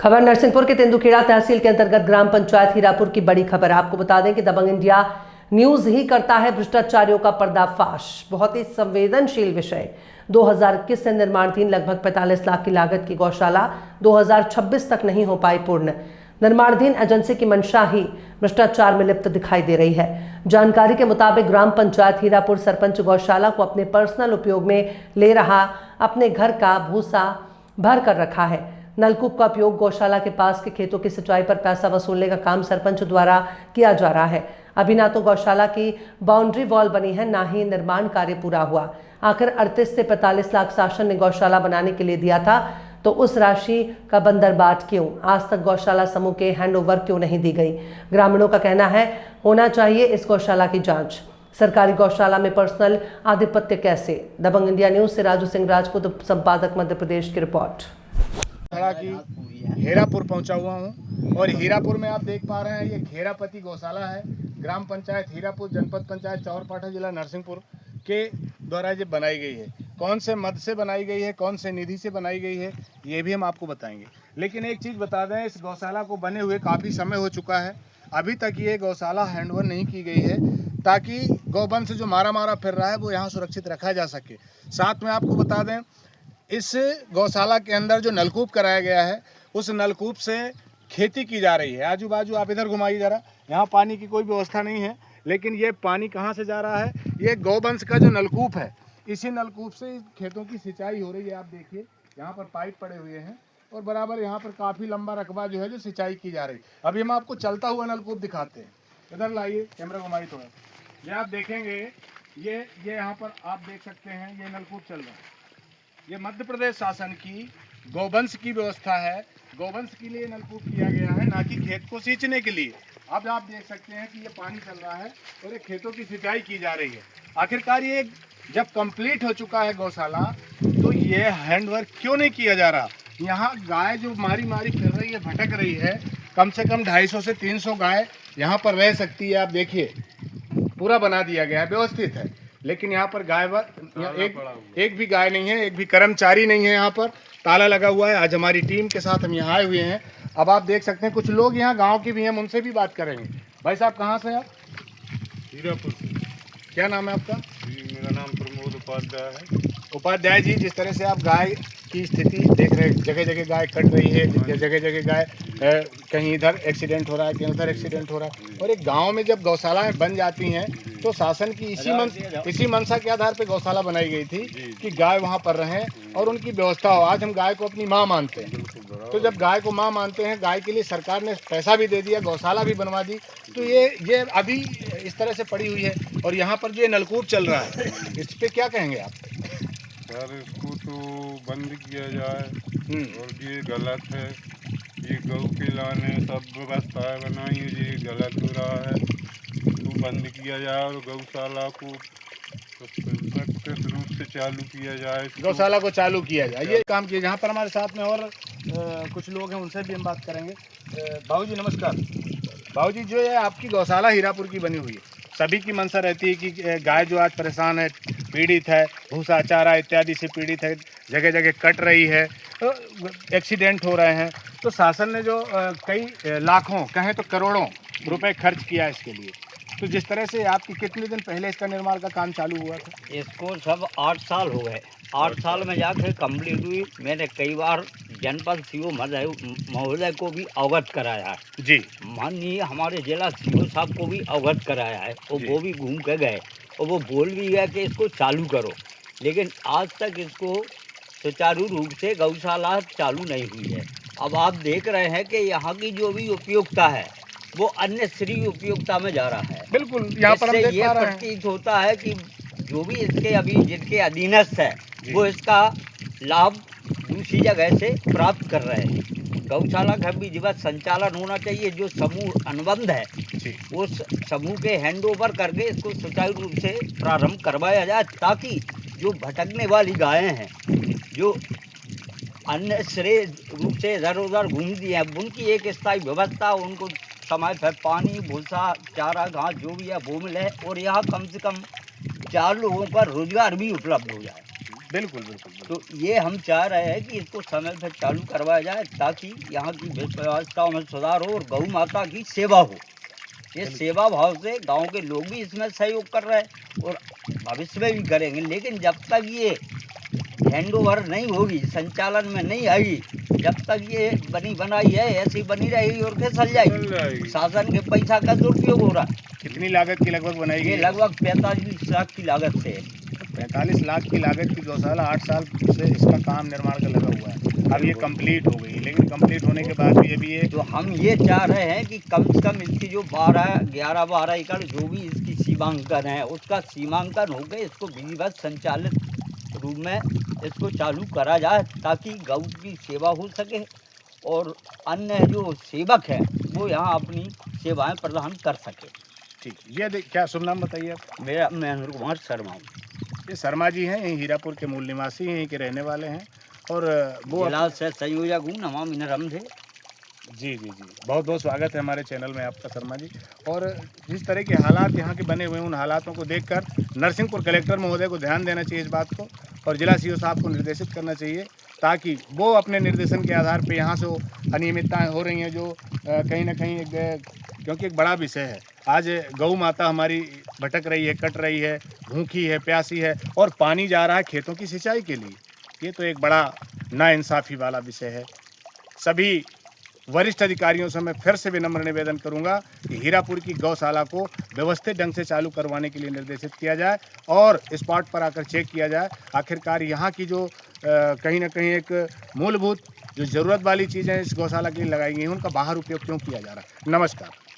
खबर नरसिंहपुर के तेंदुखेड़ा तहसील के अंतर्गत ग्राम पंचायत हीरापुर की बड़ी खबर। आपको बता दें कि दबंग इंडिया न्यूज ही करता है भ्रष्टाचारियों का पर्दाफाश। बहुत ही संवेदनशील विषय। 2021 से निर्माणाधीन लगभग 45 लाख की लागत की गौशाला 2026 तक नहीं हो पाई पूर्ण। निर्माणाधीन एजेंसी की मंशा ही भ्रष्टाचार में लिप्त दिखाई दे रही है। जानकारी के मुताबिक ग्राम पंचायत हीरापुर सरपंच गौशाला को अपने पर्सनल उपयोग में ले रहा, अपने घर का भूसा भर कर रखा है। नलकूप का उपयोग गौशाला के पास के खेतों की सिंचाई पर पैसा वसूलने का काम सरपंच द्वारा किया जा रहा है। अभी ना तो गौशाला की बाउंड्री वॉल बनी है, ना ही निर्माण कार्य पूरा हुआ। आखिर 38 से 45 लाख शासन ने गौशाला बनाने के लिए दिया था, तो उस राशि का बंदरबाट क्यों? आज तक गौशाला समूह के हैंडओवर क्यों नहीं दी गई? ग्रामीणों का कहना है होना चाहिए इस गौशाला की जांच। सरकारी गौशाला में पर्सनल आधिपत्य कैसे? दबंग इंडिया न्यूज से राजू सिंह राजपूत, संपादक मध्य प्रदेश की रिपोर्ट। की हीरापुर पहुंचा हुआ हूं और हीरापुर में आप देख पा रहे हैं ये घेरापति गौशाला है। ग्राम पंचायत हीरापुर, जनपद पंचायत चौरपाठा, जिला नरसिंहपुर के द्वारा ये बनाई गई है। कौन से मद से बनाई गई है, कौन से निधि से बनाई गई है, ये भी हम आपको बताएंगे। लेकिन एक चीज़ बता दें, इस गौशाला को बने हुए काफ़ी समय हो चुका है। अभी तक ये गौशाला हैंडओवर नहीं की गई है, ताकि गौवंश जो मारा फिर रहा है वो यहाँ सुरक्षित रखा जा सके। साथ में आपको बता दें, इस गौशाला के अंदर जो नलकूप कराया गया है, उस नलकूप से खेती की जा रही है। आजू बाजू आप इधर घुमाइए ज़रा, यहाँ पानी की कोई व्यवस्था नहीं है, लेकिन ये पानी कहाँ से जा रहा है? ये गौवंश का जो नलकूप है, इसी नलकूप से खेतों की सिंचाई हो रही है। आप देखिए यहाँ पर पाइप पड़े हुए हैं और बराबर यहाँ पर काफ़ी लंबा रकबा जो है जो सिंचाई की जा रही है। अभी हम आपको चलता हुआ नलकूप दिखाते हैं। इधर लाइए, कैमरा घुमाइए थोड़ा। ये आप देखेंगे, ये यहाँ पर आप देख सकते हैं, ये नलकूप चल रहा है। ये मध्य प्रदेश शासन की गौवंश की व्यवस्था है। गौवंश के लिए नलकूप किया गया है, ना कि खेत को सींचने के लिए। अब आप देख सकते हैं कि ये पानी चल रहा है और ये खेतों की सिंचाई की जा रही है। आखिरकार ये जब कंप्लीट हो चुका है गौशाला, तो ये हैंडवर्क क्यों नहीं किया जा रहा? यहाँ गाय जो मारी फिर रही है, भटक रही है, कम से कम 250 से 300 गाय यहाँ पर रह सकती है। आप देखिए पूरा बना दिया गया है, व्यवस्थित है। लेकिन यहाँ पर गाय एक भी गाय नहीं है, एक भी कर्मचारी नहीं है। यहाँ पर ताला लगा हुआ है। आज हमारी टीम के साथ हम यहाँ आए हुए हैं। अब आप देख सकते हैं कुछ लोग यहाँ गांव के भी हैं, उनसे भी बात करेंगे। भाई साहब, कहाँ से आप? हीरापुर। क्या नाम है आपका? जी, मेरा नाम प्रमोद उपाध्याय है। उपाध्याय जी, जिस तरह से आप गाय की स्थिति देख रहे हैं, जगह जगह गाय कट रही है, जगह जगह गाय कहीं इधर एक्सीडेंट हो रहा है, कहीं उधर एक्सीडेंट हो रहा है। और एक गांव में जब गौशालाएं बन जाती हैं, तो शासन की इसी मंशा के आधार पर गौशाला बनाई गई थी कि गाय वहां पर रहें और उनकी व्यवस्था हो। आज हम गाय को अपनी माँ मानते हैं, तो जब गाय को माँ मानते हैं, गाय के लिए सरकार ने पैसा भी दे दिया, गौशाला भी बनवा दी, तो ये अभी इस तरह से पड़ी हुई है। और यहाँ पर जो नलकूप चल रहा है, इस पर क्या कहेंगे आप? सर, इसको तो बंद किया जाए और ये गलत है। ये गौ के लाने सब व्यवस्थाएं बनाई है, ये गलत हो रहा है, तो बंद किया जाए और गौशाला को सख्त रूप से चालू किया जाए। गौशाला को चालू किया जाए, ये काम किया। यहाँ पर हमारे साथ में और कुछ लोग हैं, उनसे भी हम बात करेंगे। बाबूजी नमस्कार। बाबूजी, जो है आपकी गौशाला हीरापुर की बनी हुई है, सभी की मंशा रहती है कि गाय जो आज परेशान है, पीड़ित है, भूसा चारा इत्यादि से पीड़ित है, जगह जगह कट रही है, तो एक्सीडेंट हो रहे हैं, तो शासन ने जो कई लाखों, कहें तो करोड़ों रुपए खर्च किया इसके लिए। तो जिस तरह से आपकी कितने दिन पहले इसका निर्माण का काम चालू हुआ था? इसको सब 8 साल हो गए। 8 साल में जाकर कंप्लीट हुई। मैंने कई बार जनपद सीओ महोदय को भी अवगत कराया है जी। माननीय हमारे जिला सीओ साहब को भी अवगत कराया है, और वो भी घूम के गए और वो बोल भी गया कि इसको चालू करो। लेकिन आज तक इसको सुचारू रूप से गौशाला चालू नहीं हुई है। अब आप देख रहे हैं कि यहाँ की जो भी उपयोगिता है वो अन्य श्री उपयोगिता में जा रहा है। बिल्कुल, यहाँ पर हम देख ये पा रहे हैं। प्रतीत होता है कि जो भी इसके अभी जिनके अधीनस्थ है, वो इसका लाभ दूसरी जगह से प्राप्त कर रहे हैं। गौशाला का भी जीवित संचालन होना चाहिए। जो समूह अनुबंध है, उस समूह के हैंडओवर करके इसको सुचारू रूप से प्रारंभ करवाया जाए, ताकि जो भटकने वाली गायें हैं, जो अन्य श्रेय रूप से इधर उधर घूमती हैं, उनकी एक स्थायी व्यवस्था, उनको समय पर पानी, भूसा, चारा, घास जो भी है वो मिले, और यहाँ कम से कम 4 लोगों का रोजगार भी उपलब्ध हो जाए। बिल्कुल बिल्कुल बिल्कुल। तो ये हम चाह रहे हैं कि इसको समय पर चालू करवाया जाए ताकि यहाँ की व्यवस्थाओं में सुधार हो और गौ माता की सेवा हो। ये सेवा भाव से गांव के लोग भी इसमें सहयोग कर रहे हैं और भविष्य में भी करेंगे, लेकिन जब तक ये हैंड ओवर नहीं होगी, संचालन में नहीं आएगी, जब तक ये बनी बनाई है ऐसी बनी रहेगी और फिसल चल जाएगी। जाएगी। शासन के पैसा का दुरुपयोग हो रहा है। कितनी लागत की लगभग बनाई ये गई? लगभग 45 लाख की लागत से है। 45 लाख की लागत की गौशाला 8 साल से इसका काम निर्माण का लगा हुआ है। अब ये कंप्लीट हो गई, लेकिन कंप्लीट होने के बाद भी अभी ये तो हम ये चाह रहे हैं कि कम से कम इसकी जो 11-12 एकड़ जो भी इसकी सीमांकन है उसका सीमांकन होकर इसको विधिवत संचालित रूप में इसको चालू करा जाए ताकि गौ की सेवा हो सके और अन्य जो सेवक हैं वो यहाँ अपनी सेवाएं प्रदान कर सके। ठीक। ये क्या शुभ नाम बताइए आप? मेरा महेंद्र कुमार शर्मा हूँ, ये शर्मा जी हैं, यहीं हीरापुर के मूल निवासी हैं, यहीं के रहने वाले हैं और वो जिला से संयोजक हूँ नमामि नर्मदे। जी जी जी, बहुत बहुत स्वागत है हमारे चैनल में आपका शर्मा जी। और जिस तरह के हालात यहाँ के बने हुए हैं उन हालातों को देखकर नरसिंहपुर कलेक्टर महोदय को ध्यान देना चाहिए इस बात को और जिला सीओ साहब को निर्देशित करना चाहिए ताकि वो अपने निर्देशन के आधार पे यहाँ से अनियमितताएँ हो रही हैं जो कहीं ना कहीं क्योंकि एक बड़ा विषय है। आज गौ माता हमारी भटक रही है, कट रही है, भूखी है, प्यासी है और पानी जा रहा है खेतों की सिंचाई के लिए। ये तो एक बड़ा नाइंसाफ़ी वाला विषय है। सभी वरिष्ठ अधिकारियों से मैं फिर से विनम्र निवेदन करूंगा कि हीरापुर की गौशाला को व्यवस्थित ढंग से चालू करवाने के लिए निर्देशित किया जाए और स्पॉट पर आकर चेक किया जाए आखिरकार यहाँ की जो कहीं ना कहीं एक मूलभूत जो ज़रूरत वाली चीज़ें इस गौशाला के लिए लगाई गई हैं उनका बाहर उपयोग क्यों किया जा रहा है। नमस्कार।